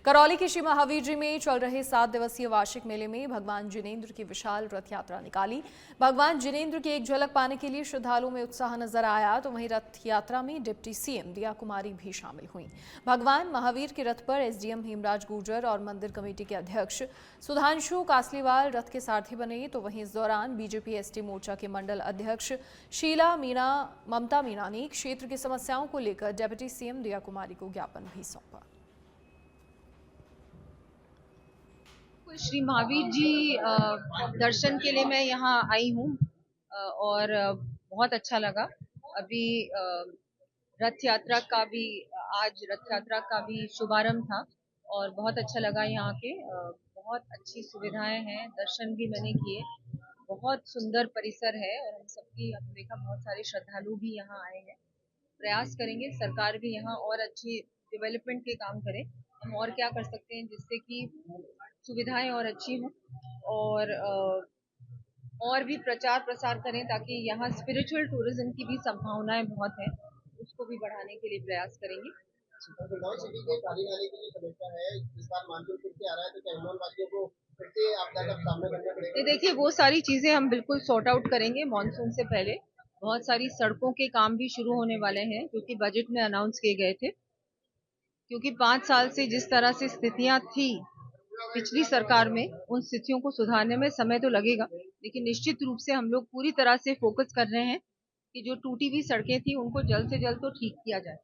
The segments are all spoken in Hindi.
करौली के श्री महावीर जी में चल रहे 7 दिवसीय वार्षिक मेले में भगवान जिनेंद्र की विशाल रथ यात्रा निकाली। भगवान जिनेंद्र की एक झलक पाने के लिए श्रद्धालुओं में उत्साह नजर आया, तो वहीं रथ यात्रा में डिप्टी सीएम दिया कुमारी भी शामिल हुई। भगवान महावीर के रथ पर एसडीएम हेमराज गुर्जर और मंदिर कमेटी के अध्यक्ष सुधांशु कासलीवाल रथ के सारथी बने, तो वहीं इस दौरान बीजेपी एसटी मोर्चा के मंडल अध्यक्ष ममता मीणा ने क्षेत्र की समस्याओं को लेकर डिप्टी सीएम दिया कुमारी को ज्ञापन भी सौंपा। श्री महावीर जी दर्शन के लिए मैं यहाँ आई हूँ और बहुत अच्छा लगा। अभी रथ यात्रा का भी आज रथ यात्रा का भी शुभारंभ था और बहुत अच्छा लगा। यहाँ के बहुत अच्छी सुविधाएं हैं, दर्शन भी मैंने किए। बहुत सुंदर परिसर है और हम सबकी हमने देखा बहुत सारे श्रद्धालु भी यहाँ आए हैं। प्रयास करेंगे सरकार भी यहाँ और अच्छी डेवलपमेंट के काम करे। हम और क्या कर सकते हैं जिससे कि सुविधाएं और अच्छी हों और भी प्रचार प्रसार करें ताकि यहाँ स्पिरिचुअल टूरिज्म की भी संभावनाएं बहुत है, उसको भी बढ़ाने के लिए प्रयास करेंगे। देखिए वो सारी चीजें हम बिल्कुल सॉर्ट आउट करेंगे मॉनसून से पहले। बहुत सारी सड़कों के काम भी शुरू होने वाले हैं क्योंकि बजट में अनाउंस किए गए थे। क्योंकि 5 साल से जिस तरह से स्थितियां थी पिछली सरकार में, उन स्थितियों को सुधारने में समय तो लगेगा, लेकिन निश्चित रूप से हम लोग पूरी तरह से फोकस कर रहे हैं कि जो टूटी हुई सड़कें थी उनको जल्द से जल्द तो ठीक किया जाए।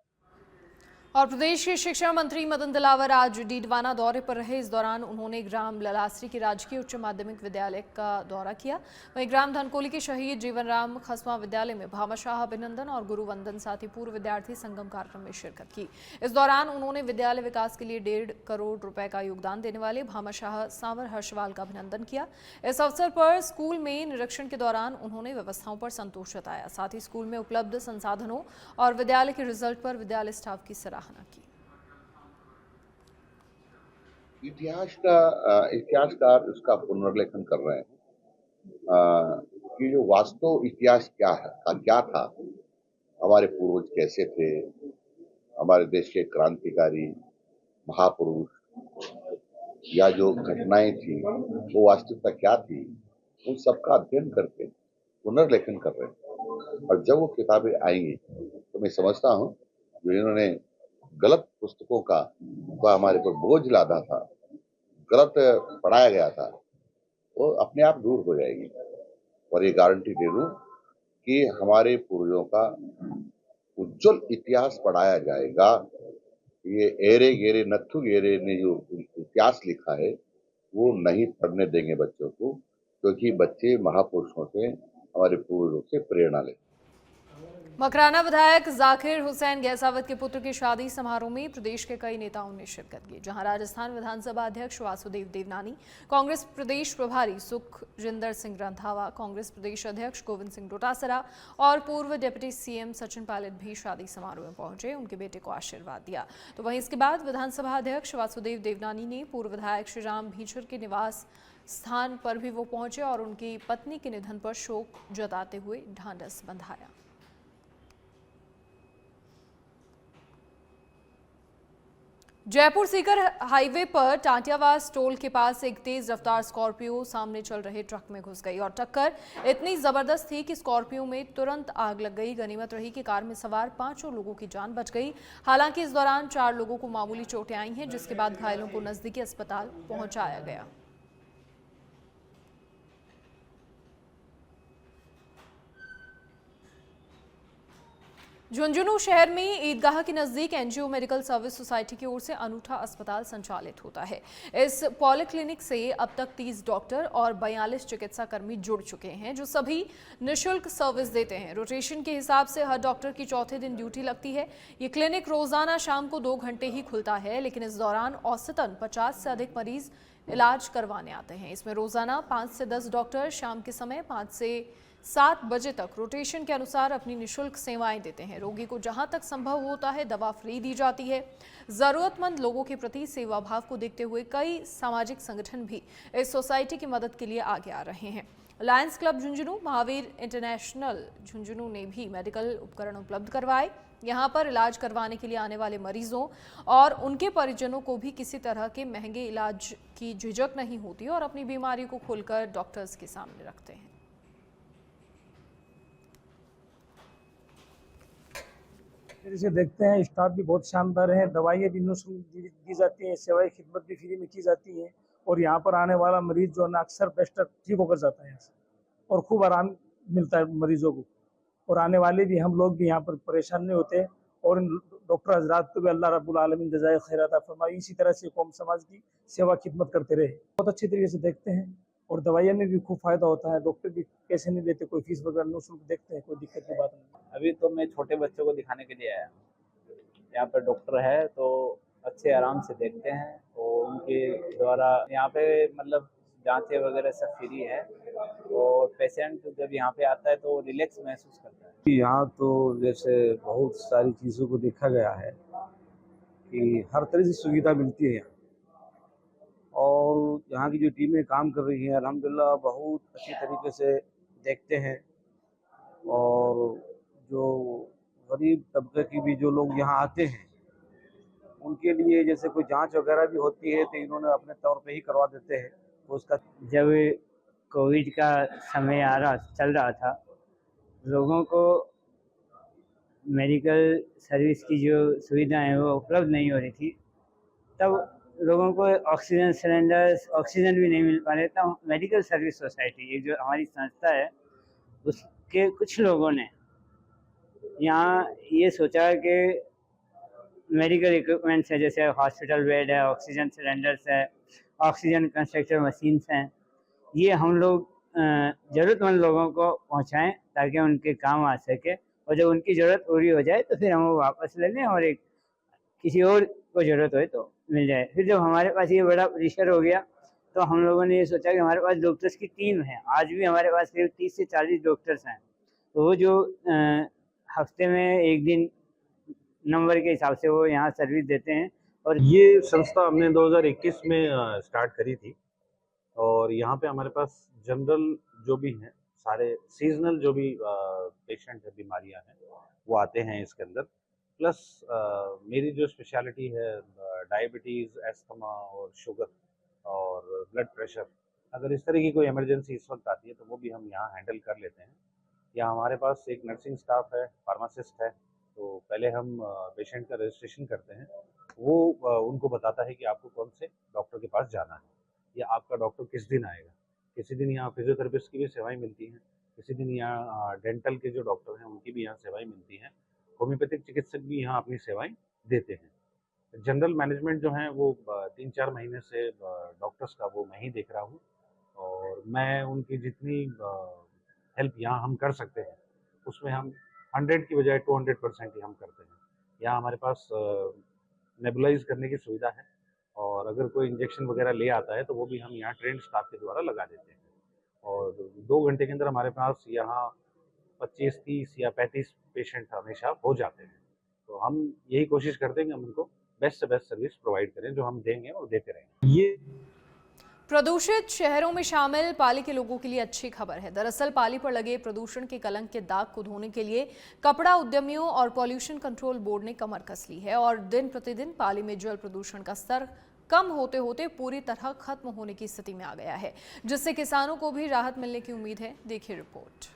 और प्रदेश के शिक्षा मंत्री मदन दिलावर आज डीडवाना दौरे पर रहे। इस दौरान उन्होंने ग्राम ललासरी के राजकीय उच्च माध्यमिक विद्यालय का दौरा किया। वहीं ग्राम धनकोली के शहीद जीवन राम खस्मा विद्यालय में भामाशाह अभिनंदन और गुरुवंदन साथ ही पूर्व विद्यार्थी संगम कार्यक्रम में शिरकत की। इस दौरान उन्होंने विद्यालय विकास के लिए 1.5 करोड़ रुपए का योगदान देने वाले भामाशाह सांवर हर्षवाल का अभिनंदन किया। इस अवसर पर स्कूल में निरीक्षण के दौरान उन्होंने व्यवस्थाओं पर संतोष जताया, साथ ही स्कूल में उपलब्ध संसाधनों और विद्यालय के रिजल्ट पर विद्यालय स्टाफ की सराहना की। इतिहासकार उसका पुनर्लेखन कर रहे हैं कि जो वास्तव इतिहास क्या था, हमारे पूर्वज कैसे थे, हमारे देश के क्रांतिकारी महापुरुष या जो घटनाएं थी वो वास्तविकता क्या थी, उन सबका अध्ययन करके पुनर्लेखन कर रहे हैं। और जब वो किताबें आएंगी तो मैं समझता हूँ जो इन्होंने गलत पुस्तकों का हमारे पर बोझ लादा था, गलत पढ़ाया गया था, वो अपने आप दूर हो जाएगी। और ये गारंटी दे दूं कि हमारे पूर्वजों का उज्जवल इतिहास पढ़ाया जाएगा। ये एरे गेरे नत्थु गेरे ने जो इतिहास लिखा है वो नहीं पढ़ने देंगे बच्चों को, क्योंकि बच्चे महापुरुषों से, हमारे पूर्वजों से प्रेरणा लेते। मकराना विधायक जाकिर हुसैन गहसावत के पुत्र की शादी समारोह में प्रदेश के कई नेताओं ने शिरकत की, जहां राजस्थान विधानसभा अध्यक्ष वासुदेव देवनानी, कांग्रेस प्रदेश प्रभारी सुखजिंदर सिंह रंधावा, कांग्रेस प्रदेश अध्यक्ष गोविंद सिंह डोटासरा और पूर्व डिप्टी सीएम सचिन पायलट भी शादी समारोह में पहुंचे, उनके बेटे को आशीर्वाद दिया। तो वहीं इसके बाद विधानसभा अध्यक्ष वासुदेव देवनानी ने पूर्व विधायक श्रीराम भीचर के निवास स्थान पर भी वो पहुंचे और उनकी पत्नी के निधन पर शोक जताते हुए ढांढस बंधाया। जयपुर सीकर हाईवे पर टांटियावास टोल के पास एक तेज रफ्तार स्कॉर्पियो सामने चल रहे ट्रक में घुस गई और टक्कर इतनी जबरदस्त थी कि स्कॉर्पियो में तुरंत आग लग गई। गनीमत रही कि कार में सवार 5 लोगों की जान बच गई। हालांकि इस दौरान 4 लोगों को मामूली चोटें आई हैं, जिसके बाद घायलों को नजदीकी अस्पताल पहुंचाया गया। झुंझुनू शहर में ईदगाह के नजदीक एनजीओ मेडिकल सर्विस सोसाइटी की ओर से अनूठा अस्पताल संचालित होता है। इस पॉलीक्लिनिक से अब तक 30 डॉक्टर और 42 चिकित्सा कर्मी जुड़ चुके हैं, जो सभी निःशुल्क सर्विस देते हैं। रोटेशन के हिसाब से हर डॉक्टर की चौथे दिन ड्यूटी लगती है। ये क्लिनिक रोजाना शाम को 2 घंटे ही खुलता है, लेकिन इस दौरान औसतन 50 से अधिक मरीज इलाज करवाने आते हैं। इसमें रोजाना 5 से 10 डॉक्टर शाम के समय 5 से 7 बजे तक रोटेशन के अनुसार अपनी निःशुल्क सेवाएं देते हैं। रोगी को जहां तक संभव होता है दवा फ्री दी जाती है। जरूरतमंद लोगों के प्रति सेवा भाव को देखते हुए कई सामाजिक संगठन भी इस सोसाइटी की मदद के लिए आगे आ रहे हैं। Lions club Jhunjhunu, Mahavir international Jhunjhunu ने भी मेडिकल उपकरण उपलब्ध करवाए। यहाँ पर इलाज करवाने के लिए आने वाले मरीजों और उनके परिजनों को भी किसी तरह के महंगे इलाज की झिझक नहीं होती और अपनी बीमारी को खुलकर डॉक्टर्स के सामने रखते हैं। इसे देखते हैं, स्टाफ भी बहुत शानदार है, दवाइयाँ भी निःशुल्क दी जाती हैं, सेवाएं खिदमत भी फ्री में की जाती है और यहाँ पर आने वाला मरीज जो है ना अक्सर बेस्ट ठीक होकर जाता है यहाँ से और खूब आराम मिलता है मरीजों को। और आने वाले भी हम लोग भी यहाँ पर परेशान नहीं होते और डॉक्टर हजरात को भी अल्लाह रब्बुल आलमीन जज़ाए खैर अता फरमाए, इसी तरह से कौम समाज की सेवा खिदमत करते रहे। बहुत अच्छी तरीके से देखते हैं और दवाइयाँ में भी खूब फायदा होता है, डॉक्टर भी पैसे नहीं लेते, कोई फीस वगैरह निःशुल्क देखते हैं, कोई दिक्कत की बात नहीं। अभी तो मैं छोटे बच्चों को दिखाने के लिए आया हूँ। यहाँ पर डॉक्टर है तो अच्छे आराम से देखते हैं और उनके द्वारा यहाँ पे मतलब जांचें वगैरह सब फ्री है और पेशेंट जब यहाँ पे आता है तो रिलैक्स महसूस करता है। यहाँ तो जैसे बहुत सारी चीज़ों को देखा गया है कि हर तरह की सुविधा मिलती है यहाँ और यहाँ की जो टीमें काम कर रही हैं अल्हम्दुलिल्लाह बहुत अच्छी तरीके से देखते हैं और जो गरीब तबके की भी जो लोग यहाँ आते हैं उनके लिए जैसे कोई जांच वगैरह भी होती है तो इन्होंने अपने तौर पे ही करवा देते हैं। तो उसका जब कोविड का समय चल रहा था, लोगों को मेडिकल सर्विस की जो सुविधाएं वो उपलब्ध नहीं हो रही थी, तब लोगों को ऑक्सीजन सिलेंडर्स, ऑक्सीजन भी नहीं मिल पा रहे। था मेडिकल सर्विस सोसाइटी, ये जो हमारी संस्था है, उसके कुछ लोगों ने यहाँ ये सोचा कि मेडिकल इक्विपमेंट्स है, जैसे हॉस्पिटल बेड है, ऑक्सीजन सिलेंडर्स है, ऑक्सीजन कंस्ट्रक्टर मशीन्स हैं, ये हम लोग ज़रूरतमंद लोगों को पहुँचाएं ताकि उनके काम आ सके और जब उनकी ज़रूरत पूरी हो जाए तो फिर हम वो वापस ले लें और एक किसी और को ज़रूरत हो तो मिल जाए। फिर जब हमारे पास ये बड़ा प्रेशर हो गया तो हम लोगों ने ये सोचा कि हमारे पास डॉक्टर्स की टीम है, आज भी हमारे पास करीब 30 से 40 डॉक्टर्स हैं, तो वो जो हफ्ते में एक दिन नंबर के हिसाब से वो यहाँ सर्विस देते हैं। और ये संस्था हमने 2021 में स्टार्ट करी थी और यहाँ पे हमारे पास जनरल जो भी हैं, सारे सीजनल जो भी पेशेंट है, बीमारियाँ हैं, वो आते हैं इसके अंदर। प्लस मेरी जो स्पेशलिटी है डायबिटीज़, एस्थमा और शुगर और ब्लड प्रेशर, अगर इस तरह की कोई इमरजेंसी इस वक्त आती है तो वो भी हम यहाँ हैंडल कर लेते हैं। यहाँ हमारे पास एक नर्सिंग स्टाफ है, फार्मासिस्ट है, तो पहले हम पेशेंट का रजिस्ट्रेशन करते हैं, वो उनको बताता है कि आपको कौन से डॉक्टर के पास जाना है या आपका डॉक्टर किस दिन आएगा। किसी दिन यहाँ फिजियोथेरेपिस्ट की भी सेवाएं मिलती हैं, किसी दिन यहाँ डेंटल के जो डॉक्टर हैं उनकी भी यहाँ सेवाएं मिलती हैं, होम्योपैथिक चिकित्सक भी यहाँ अपनी सेवाएं देते हैं। जनरल मैनेजमेंट जो है वो 3-4 महीने से डॉक्टर्स का वो मैं ही देख रहा हूँ और मैं उनकी जितनी हेल्प यहाँ हम कर सकते हैं उसमें हम 100 की बजाय 200% ही हम करते हैं। यहाँ हमारे पास नेबुलाइज करने की सुविधा है और अगर कोई इंजेक्शन वगैरह ले आता है तो वो भी हम यहाँ ट्रेंड स्टाफ के द्वारा लगा देते हैं और 2 घंटे के अंदर हमारे पास यहाँ 25, 30 या 35 पेशेंट हमेशा हो जाते हैं। तो हम यही कोशिश करते हैं कि हम उनको बेस्ट से बेस्ट सर्विस प्रोवाइड करें, जो हम देंगे और देते रहेंगे। ये प्रदूषित शहरों में शामिल पाली के लोगों के लिए अच्छी खबर है। दरअसल पाली पर लगे प्रदूषण के कलंक के दाग को धोने के लिए कपड़ा उद्यमियों और पॉल्यूशन कंट्रोल बोर्ड ने कमर कस ली है और दिन प्रतिदिन पाली में जल प्रदूषण का स्तर कम होते होते पूरी तरह खत्म होने की स्थिति में आ गया है, जिससे किसानों को भी राहत मिलने की उम्मीद है। देखिए रिपोर्ट।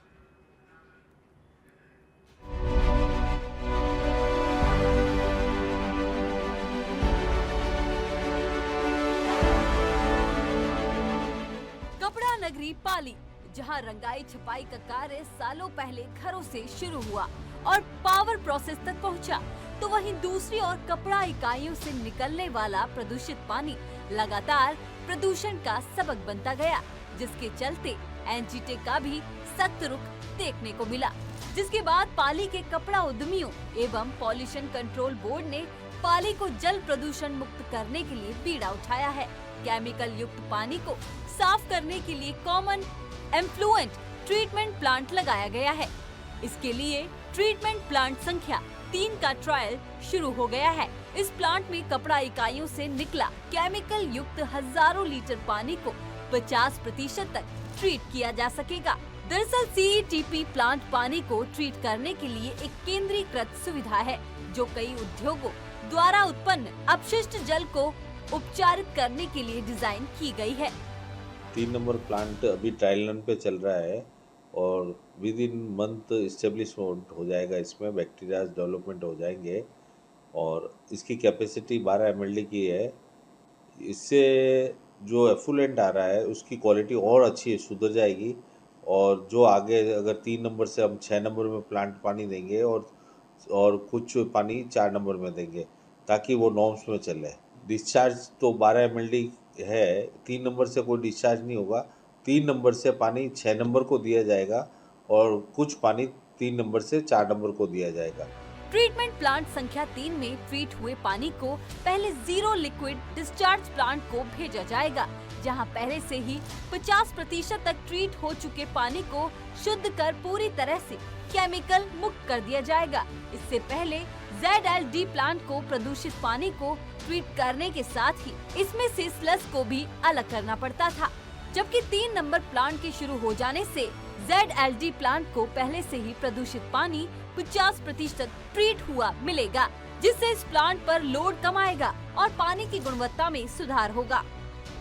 कपड़ा नगरी पाली, जहां रंगाई छपाई का कार्य सालों पहले घरों से शुरू हुआ और पावर प्रोसेस तक पहुंचा, तो वहीं दूसरी ओर कपड़ा इकाइयों से निकलने वाला प्रदूषित पानी लगातार प्रदूषण का सबक बनता गया, जिसके चलते एनजीटी का भी सख्त रुख देखने को मिला। जिसके बाद पाली के कपड़ा उद्यमियों एवं पॉल्यूशन कंट्रोल बोर्ड ने पाली को जल प्रदूषण मुक्त करने के लिए बीड़ा उठाया है। केमिकल युक्त पानी को साफ करने के लिए कॉमन एफ्लुएंट ट्रीटमेंट प्लांट लगाया गया है। इसके लिए ट्रीटमेंट प्लांट संख्या 3 का ट्रायल शुरू हो गया है। इस प्लांट में कपड़ा इकाइयों से निकला केमिकल युक्त हजारों लीटर पानी को 50% तक ट्रीट किया जा सकेगा। दरअसल CETP प्लांट पानी को ट्रीट करने के लिए एक केंद्रीकृत सुविधा है जो कई उद्योगों द्वारा उत्पन्न अपशिष्ट जल को उपचारित करने के लिए डिजाइन की गई है। 3 नंबर प्लांट अभी ट्रायल रन पे चल रहा है और विद इन मंथ इस्टेब्लिशमेंट हो जाएगा, इसमें बैक्टीरिया डेवलपमेंट हो जाएंगे और इसकी कैपेसिटी 12 mld की है। इससे जो एफुलेंट आ रहा है उसकी क्वालिटी और अच्छी है, सुधर जाएगी और जो आगे अगर 3 नंबर से हम 6 नंबर में प्लांट पानी देंगे और कुछ पानी 4 नंबर में देंगे ताकि वो नॉर्म्स में चले। डिस्चार्ज तो 12 mld है, 3 नंबर से कोई डिस्चार्ज नहीं होगा। 3 नंबर से पानी 6 नंबर को दिया जाएगा और कुछ पानी 3 नंबर से 4 नंबर को दिया जाएगा। ट्रीटमेंट प्लांट संख्या 3 में ट्रीट हुए पानी को पहले 0 लिक्विड डिस्चार्ज प्लांट को भेजा जाएगा, जहां पहले से ही 50% तक ट्रीट हो चुके पानी को शुद्ध कर पूरी तरह से केमिकल मुक्त कर दिया जाएगा। इससे पहले ZLD प्लांट को प्रदूषित पानी को ट्रीट करने के साथ ही इसमें से स्लस को भी अलग करना पड़ता था, जबकि 3 नंबर प्लांट के शुरू हो जाने से ZLD प्लांट को पहले से ही प्रदूषित पानी 50% ट्रीट हुआ मिलेगा, जिससे इस प्लांट पर लोड कम आएगा और पानी की गुणवत्ता में सुधार होगा।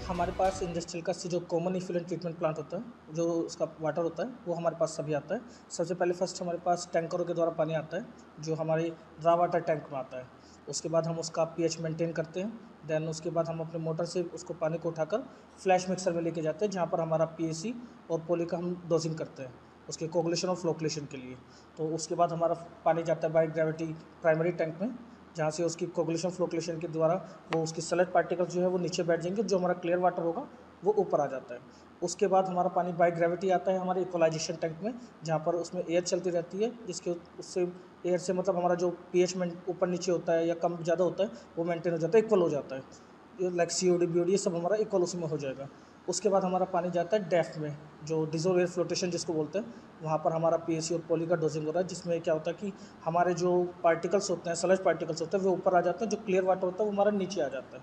हमारे पास इंडस्ट्रियल का जो कॉमन इफ्लुएंट ट्रीटमेंट प्लांट होता है, जो उसका वाटर होता है, वो हमारे पास सभी आता है। सबसे पहले फर्स्ट हमारे पास टैंकरों के द्वारा पानी आता है, जो हमारी ड्रा वाटर टैंक में आता है। उसके बाद हम उसका pH मेंटेन करते हैं। देन उसके बाद हम अपने मोटर से उसको पानी को उठाकर फ्लैश मिक्सर में लेके जाते हैं, जहाँ पर हमारा PAC और पोली का हम डोजिंग करते हैं उसके कोगुलेशन और फ्लोकुलेशन के लिए। तो उसके बाद हमारा पानी जाता है बाय ग्रेविटी प्राइमरी टैंक में, जहाँ से उसकी कोगुलेशन फ्लोकुलेशन के द्वारा वो उसकी सॉलिड पार्टिकल्स जो है वो नीचे बैठ जाएंगे, जो हमारा क्लियर वाटर होगा वो ऊपर आ जाता है। उसके बाद हमारा पानी बाय ग्रेविटी आता है हमारे इक्वलाइजेशन टैंक में, जहाँ पर उसमें एयर चलती रहती है, जिसके उससे एयर से मतलब हमारा जो pH में ऊपर नीचे होता है या कम ज़्यादा होता है वो मेंटेन हो जाता है, इक्वल हो जाता है। लाइक COD BOD ये सब हमारा इक्वल उसी में हो जाएगा। उसके बाद हमारा पानी जाता है डेफ में, जो डिजोल्व एयर फ्लोटेशन जिसको बोलते हैं, वहाँ पर हमारा PAC और पोली का डोजिंग हो रहा है, जिसमें क्या होता है कि हमारे जो पार्टिकल्स होते हैं, सॉलिड पार्टिकल्स होते हैं, वो ऊपर आ जाते हैं, जो क्लियर वाटर होता है वो हमारा नीचे आ जाता है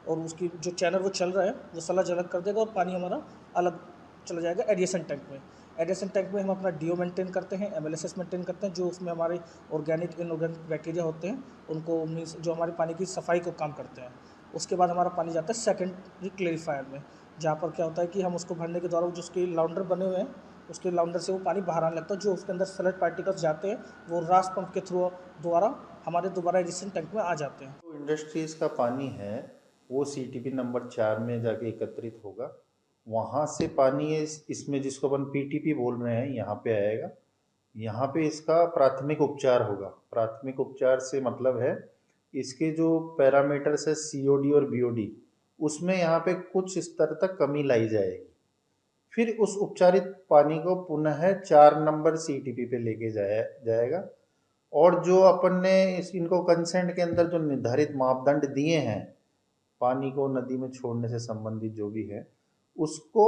और उसकी जो चैनल वो चल रहा है वो सलाज अलग कर देगा और पानी हमारा अलग चला जाएगा एडिएसेंट टैंक में। एडिएसेंट टैंक में हम अपना DO मेंटेन करते हैं, MLSS मेंटेन करते हैं, जो उसमें हमारे ऑर्गेनिक इनऑर्गेनिक बैक्टीरिया होते हैं, उनको मीन्स जो हमारे पानी की सफाई को काम करते हैं। उसके बाद हमारा पानी जाता है सेकेंडरी क्लेरिफायर में, जहाँ पर क्या होता है कि हम उसको भरने के द्वारा जो उसके लाउंडर बने हुए हैं, उसके लाउंडर से वो पानी बाहर आने लगता है, जो उसके अंदर सॉलिड पार्टिकल्स जाते हैं वो रास पंप के थ्रू द्वारा हमारे दोबारा एडिएसेंट टैंक में आ जाते हैं। जो इंडस्ट्रीज़ का पानी है वो CTP नंबर 4 में जाके एकत्रित होगा, वहाँ से पानी इसमें जिसको अपन PTP बोल रहे हैं यहाँ पे आएगा। यहाँ पे इसका प्राथमिक उपचार होगा। प्राथमिक उपचार से मतलब है इसके जो पैरामीटर्स है COD और BOD, उसमें यहाँ पे कुछ स्तर तक कमी लाई जाएगी। फिर उस उपचारित पानी को पुनः 4 नंबर CTP पे लेके जाएगा और जो अपन ने इनको कंसेंट के अंदर जो निर्धारित मापदंड दिए हैं पानी को नदी में छोड़ने से संबंधित जो भी है, उसको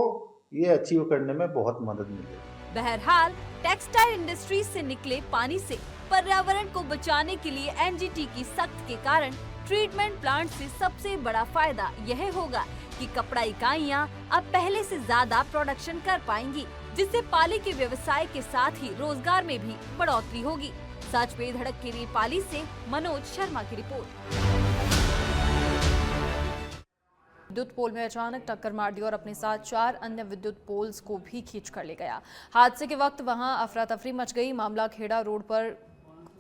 ये अचीव करने में बहुत मदद मिलेगी। बहरहाल टेक्सटाइल इंडस्ट्री से निकले पानी से पर्यावरण को बचाने के लिए NGT की सख्त के कारण ट्रीटमेंट प्लांट से सबसे बड़ा फायदा यह होगा कि कपड़ा इकाइयां अब पहले से ज्यादा प्रोडक्शन कर पाएंगी, जिससे पाली के व्यवसाय के साथ ही रोजगार में भी बढ़ोतरी होगी। सच पे धड़क के लिए पाली से मनोज शर्मा की रिपोर्ट। विद्युत पोल में अचानक टक्कर मार दी और अपने साथ 4 अन्य विद्युत पोल्स को भी खींच कर ले गया। हादसे के वक्त वहां अफरा तफरी मच गई। मामला खेड़ा रोड पर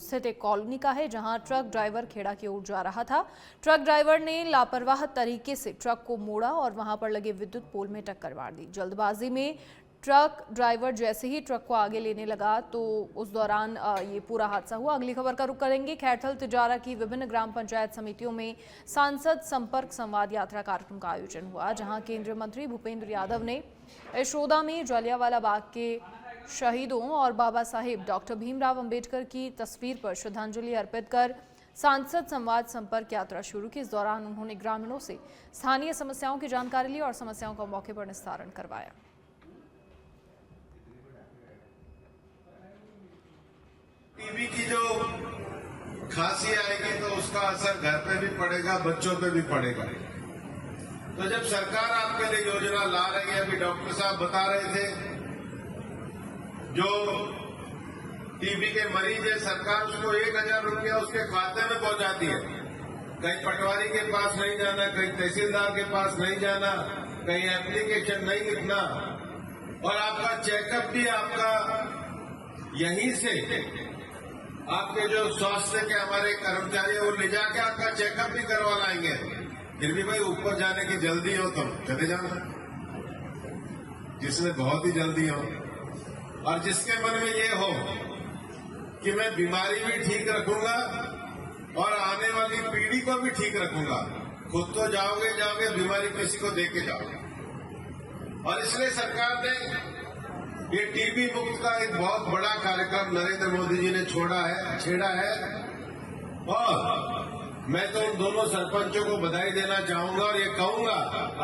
स्थित एक कॉलोनी का है, जहां ट्रक ड्राइवर खेड़ा की ओर जा रहा था। ट्रक ड्राइवर ने लापरवाह तरीके से ट्रक को मोड़ा और वहां पर लगे विद्युत पोल में टक्कर मार दी। जल्दबाजी में ट्रक ड्राइवर जैसे ही ट्रक को आगे लेने लगा तो उस दौरान ये पूरा हादसा हुआ। अगली खबर का रुख करेंगे। खैरथल तिजारा की विभिन्न ग्राम पंचायत समितियों में सांसद संपर्क संवाद यात्रा कार्यक्रम का आयोजन हुआ, जहां केंद्रीय मंत्री भूपेंद्र यादव ने यशोदा में जलियांवाला बाग के शहीदों और बाबा साहेब डॉक्टर भीमराव अंबेडकर की तस्वीर पर श्रद्धांजलि अर्पित कर सांसद संवाद संपर्क यात्रा शुरू की। इस दौरान उन्होंने ग्रामीणों से स्थानीय समस्याओं की जानकारी ली और समस्याओं का मौके पर निस्तारण करवाया। टीबी की जो खांसी आएगी तो उसका असर घर पे भी पड़ेगा, बच्चों पे भी पड़ेगा। तो जब सरकार आपके लिए योजना ला रही है, अभी डॉक्टर साहब बता रहे थे जो टीबी के मरीज है सरकार उसको 1000 रुपया उसके खाते में पहुंचाती है। कहीं पटवारी के पास नहीं जाना, कहीं तहसीलदार के पास नहीं जाना, कहीं एप्लीकेशन नहीं लिखना, और आपका चेकअप भी आपका यहीं से आपके जो स्वास्थ्य के हमारे कर्मचारी हैं वो ले जाके आपका चेकअप भी करवा लाएंगे। फिर भी भाई ऊपर जाने की जल्दी हो तो चले जाना, जिसमें बहुत ही जल्दी हो, और जिसके मन में ये हो कि मैं बीमारी भी ठीक रखूंगा और आने वाली पीढ़ी को भी ठीक रखूंगा। खुद तो जाओगे बीमारी किसी को दे के जाओगे। और इसलिए सरकार ने ये टीबी मुक्त का एक बहुत बड़ा कार्यक्रम नरेंद्र मोदी जी ने छेड़ा है, और मैं तो उन दोनों सरपंचों को बधाई देना चाहूंगा और ये कहूंगा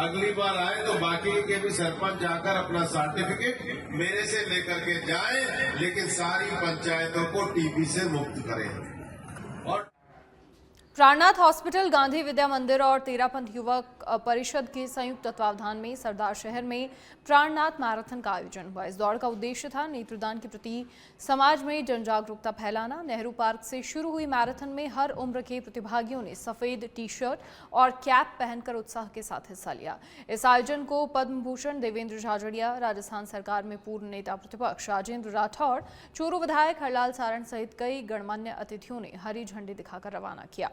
अगली बार आए तो बाकी के भी सरपंच जाकर अपना सर्टिफिकेट मेरे से लेकर के जाएं, लेकिन सारी पंचायतों को टीबी से मुक्त करें। और प्राणनाथ हॉस्पिटल, गांधी विद्या मंदिर और तेरापंथ युवक परिषद के संयुक्त तत्वावधान में सरदार शहर में प्राणनाथ मैराथन का आयोजन हुआ। इस दौड़ का उद्देश्य था नेत्रदान के प्रति समाज में जन जागरूकता फैलाना। नेहरू पार्क से शुरू हुई मैराथन में हर उम्र के प्रतिभागियों ने सफेद टी शर्ट और कैप पहनकर उत्साह के साथ हिस्सा लिया। इस आयोजन को पद्म भूषण देवेंद्र झाझड़िया, राजस्थान सरकार में पूर्व नेता प्रतिपक्ष राजेंद्र राठौड़, चूरू विधायक हरलाल सारण सहित कई गणमान्य अतिथियों ने हरी झंडी दिखाकर रवाना किया।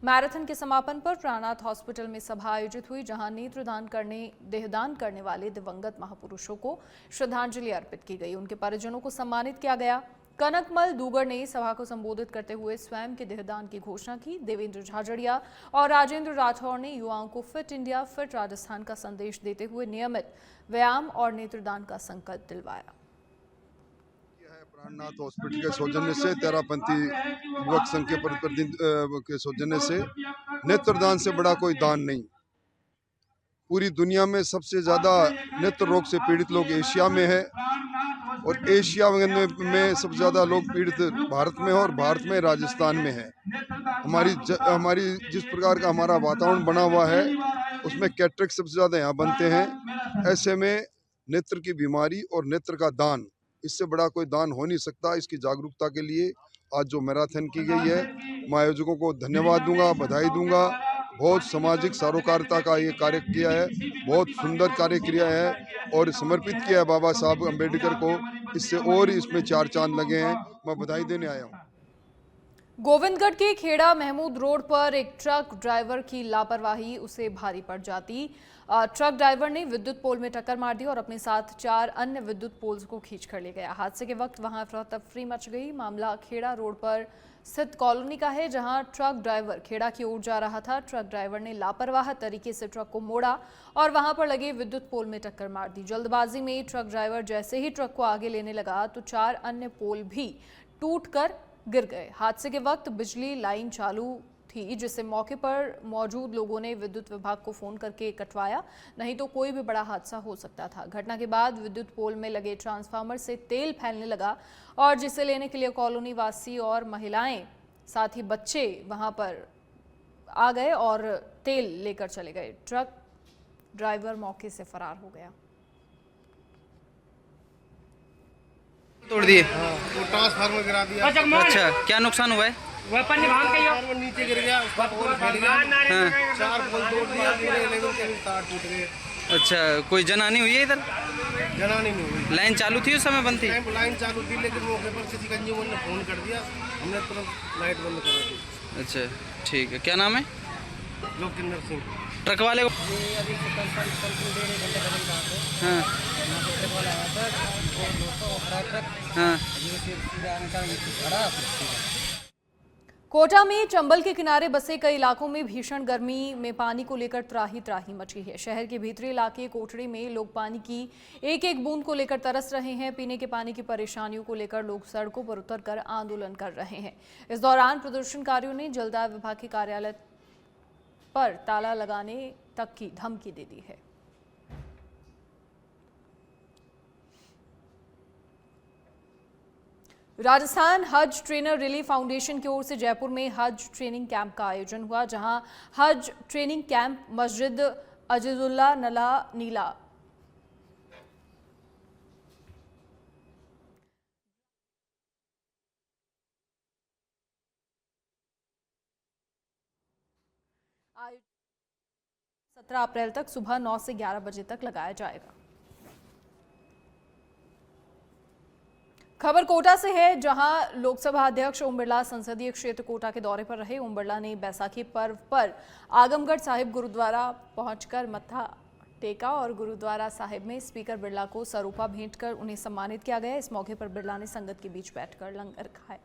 मैराथन के समापन पर प्राणनाथ हॉस्पिटल में सभा आयोजित हुई, जहां देहदान करने वाले दिवंगत महापुरुषों को श्रद्धांजलि अर्पित की गई। उनके परिजनों को सम्मानित किया गया। कनकमल दूगर ने सभा को संबोधित करते हुए स्वयं के देहदान की घोषणा की। देवेंद्र झाझड़िया और राजेंद्र राठौड़ ने युवाओं को फिट इंडिया फिट राजस्थान का संदेश देते हुए नियमित व्यायाम और नेत्रदान का संकल्प दिलवाया। प्राणनाथ हॉस्पिटल के सौजन्य से, तेरापंथी युवक संघ के प्रतिनिधि के सौजन्य से, नेत्रदान से बड़ा कोई दान नहीं। पूरी दुनिया में सबसे ज्यादा नेत्र रोग से पीड़ित लोग एशिया में है, और एशिया में सबसे ज्यादा लोग पीड़ित भारत में है, और भारत में राजस्थान में है। हमारी जिस प्रकार का हमारा वातावरण बना हुआ है उसमें कैटरेक्ट सबसे ज्यादा यहाँ बनते हैं। ऐसे में नेत्र की बीमारी और नेत्र का दान, इससे बड़ा कोई दान हो नहीं सकता। इसकी जागरूकता के लिए आज जो मैराथन की गई है, मैं आयोजकों को धन्यवाद दूंगा, बधाई दूंगा। बहुत सामाजिक सरोकारिता का ये कार्य किया है, बहुत सुंदर कार्य किया है और समर्पित किया है बाबा साहब अम्बेडकर को। इससे और इसमें 4 चांद लगे हैं। मैं बधाई देने आया हूँ। गोविंदगढ़ के खेड़ा महमूद रोड पर एक ट्रक ड्राइवर की लापरवाही उसे भारी पड़ जाती। ट्रक ड्राइवर ने विद्युत पोल में टक्कर मार दी और अपने साथ 4 अन्य विद्युत पोल्स को खींच कर ले गया। हादसे के वक्त वहां अफरा-तफरी मच गई। मामला खेड़ा रोड पर स्थित कॉलोनी का है, जहां ट्रक ड्राइवर खेड़ा की ओर जा रहा था। ट्रक ड्राइवर ने लापरवाह तरीके से ट्रक को मोड़ा और वहां पर लगे विद्युत पोल में टक्कर मार दी। जल्दबाजी में ट्रक ड्राइवर जैसे ही ट्रक को आगे लेने लगा तो 4 अन्य पोल भी टूटकर गिर गए। हादसे के वक्त बिजली लाइन चालू थी, जिससे मौके पर मौजूद लोगों ने विद्युत विभाग को फोन करके कटवाया, नहीं तो कोई भी बड़ा हादसा हो सकता था। घटना के बाद विद्युत पोल में लगे ट्रांसफार्मर से तेल फैलने लगा और जिसे लेने के लिए कॉलोनी वासी और महिलाएं, साथ ही बच्चे वहां पर आ गए और तेल लेकर चले गए। ट्रक ड्राइवर मौके से फरार हो गया। तोड़ दिए, वो ट्रांसफार्मर गिरा दिया। अच्छा, क्या नुकसान हुआ है? ट्रांसफार्मर नीचे गिर गया, उसका पोल फट गया। हाँ। 4 पोल तोड़ दिया, पूरे लेवल के भी तार टूट गए। अच्छा, कोई जनहानि हुई है इधर? जनहानि नहीं हुई। लाइन चालू थी उस समय बंद थी? लाइन चालू थी, लेकिन मौके पर किसी कंज्यूमर ने फोन कर दिया, हमने तुरंत लाइट बंद करा दी। अच्छा, ठीक है। क्या नाम है? लोकेंद्र सिंह। ट्रक वाले को? हाँ हाँ। कोटा में चंबल के किनारे बसे कई इलाकों में भीषण गर्मी में पानी को लेकर त्राही मची है। शहर के भीतरी इलाके कोटड़ी में लोग पानी की एक बूंद को लेकर तरस रहे हैं। पीने के पानी की परेशानियों को लेकर लोग सड़कों पर उतरकर आंदोलन कर रहे हैं। इस दौरान प्रदर्शनकारियों ने जलदाय विभाग के कार्यालय पर ताला लगाने तक की धमकी दे दी है। राजस्थान हज ट्रेनर रिलीफ फाउंडेशन की ओर से जयपुर में हज ट्रेनिंग कैंप का आयोजन हुआ, जहां हज ट्रेनिंग कैंप मस्जिद अजीजुल्लाह नला नीला 17 अप्रैल तक सुबह 9 से 11 बजे तक लगाया जाएगा। खबर कोटा से है, जहां लोकसभा अध्यक्ष ओम बिरला संसदीय क्षेत्र कोटा के दौरे पर रहे। ओम बिरला ने बैसाखी पर्व पर आगमगढ़ साहिब गुरुद्वारा पहुंचकर मत्था टेका और गुरुद्वारा साहिब में स्पीकर बिरला को सरूपा भेंट कर उन्हें सम्मानित किया गया। इस मौके पर बिरला ने संगत के बीच बैठकर लंगर खाया।